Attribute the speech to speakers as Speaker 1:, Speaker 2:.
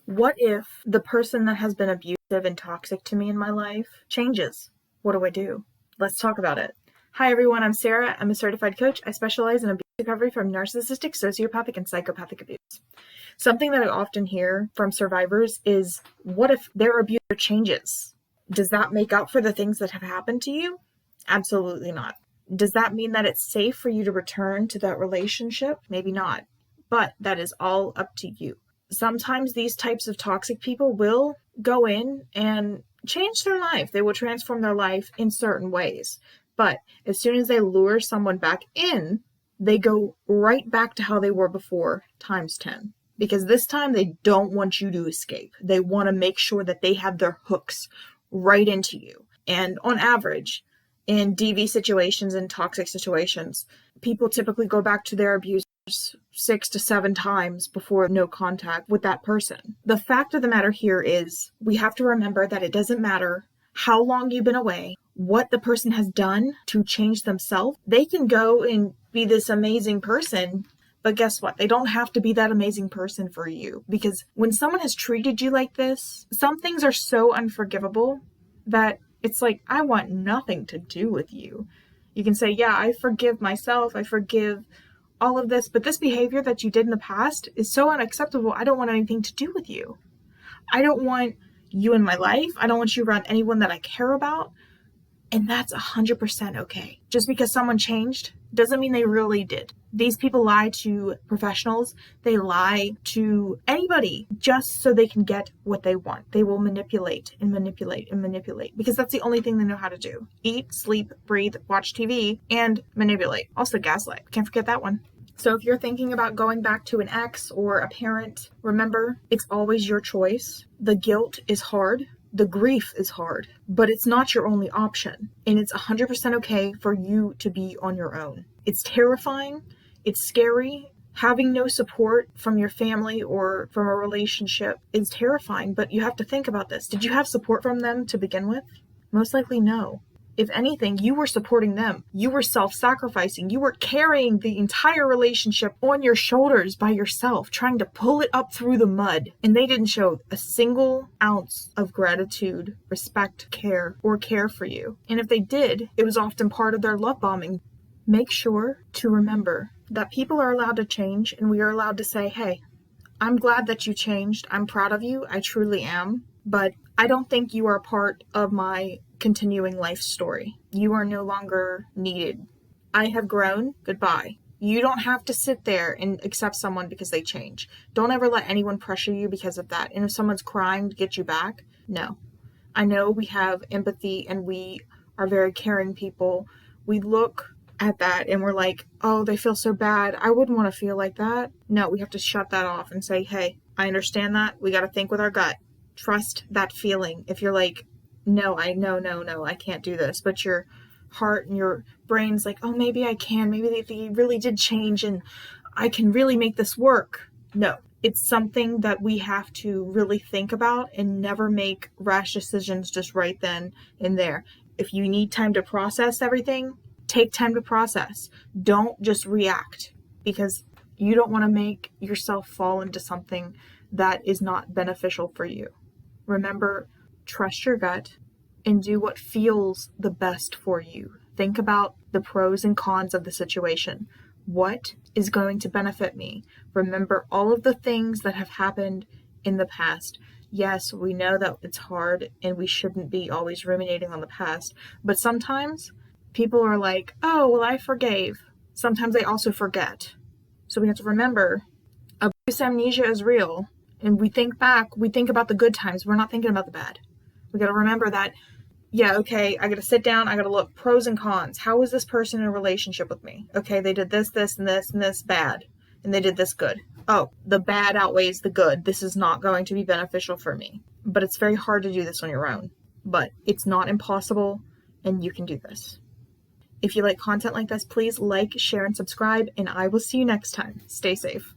Speaker 1: What if the person that has been abusive and toxic to me in my life changes? What do I do? Let's talk about it. Hi everyone, I'm Sarah. I'm a certified coach. I specialize in abuse recovery from narcissistic, sociopathic, and psychopathic abuse. Something that I often hear from survivors is, what if their abuser changes? Does that make up for the things that have happened to you? Absolutely not. Does that mean that it's safe for you to return to that relationship? Maybe not. But that is all up to you. Sometimes these types of toxic people will go in and change their life. They will transform their life in certain ways. But as soon as they lure someone back in, they go right back to how they were before, times 10. Because this time they don't want you to escape. They want to make sure that they have their hooks right into you. And on average, in DV situations and toxic situations, people typically go back to their abusers 6 to 7 times before no contact with that person. The fact of the matter here is we have to remember that it doesn't matter how long you've been away, what the person has done to change themselves. They can go and be this amazing person, but guess what? They don't have to be that amazing person for you. Because when someone has treated you like this, some things are so unforgivable that it's like, I want nothing to do with you. You can say, yeah, I forgive myself. I forgive all of this, but this behavior that you did in the past is so unacceptable. I don't want anything to do with you. I don't want you in my life. I don't want you around anyone that I care about. And that's 100% okay. Just because someone changed doesn't mean they really did. These people lie to professionals. They lie to anybody just so they can get what they want. They will manipulate and manipulate and manipulate because that's the only thing they know how to do. Eat, sleep, breathe, watch TV, and manipulate. Also gaslight. Can't forget that one. So if you're thinking about going back to an ex or a parent, remember, it's always your choice. The guilt is hard. The grief is hard, but it's not your only option. And it's 100% okay for you to be on your own. It's terrifying. It's scary. Having no support from your family or from a relationship is terrifying, but you have to think about this. Did you have support from them to begin with? Most likely no. If anything, you were supporting them. You were self-sacrificing. You were carrying the entire relationship on your shoulders by yourself, trying to pull it up through the mud. And they didn't show a single ounce of gratitude, respect, care for you. And if they did, it was often part of their love bombing. Make sure to remember that people are allowed to change, and we are allowed to say, hey, I'm glad that you changed. I'm proud of you. I truly am. But I don't think you are part of my continuing life story. You are no longer needed. I have grown. Goodbye. You don't have to sit there and accept someone because they change. Don't ever let anyone pressure you because of that. And if someone's crying to get you back, no. I know we have empathy and we are very caring people. We look at that and we're like, oh, they feel so bad. I wouldn't want to feel like that. No, we have to shut that off and say, hey, I understand that. We got to think with our gut. Trust that feeling. If you're like, no, I can't do this, but your heart and your brain's like, oh, maybe I can, maybe they really did change and I can really make this work. No, it's something that we have to really think about and never make rash decisions just right then and there. If you need time to process everything, take time to process. Don't just react, because you don't want to make yourself fall into something that is not beneficial for you. Remember, trust your gut and do what feels the best for you. Think about the pros and cons of the situation. What is going to benefit me? Remember all of the things that have happened in the past. Yes, we know that it's hard and we shouldn't be always ruminating on the past, but sometimes people are like, oh, well, I forgave. Sometimes they also forget. So we have to remember, abuse amnesia is real. And we think back, we think about the good times. We're not thinking about the bad. We got to remember that, yeah, okay, I got to sit down. I got to look pros and cons. How is this person in a relationship with me? Okay, they did this, this, and this, and this bad. And they did this good. Oh, the bad outweighs the good. This is not going to be beneficial for me. But it's very hard to do this on your own. But it's not impossible, and you can do this. If you like content like this, please like, share, and subscribe, and I will see you next time. Stay safe.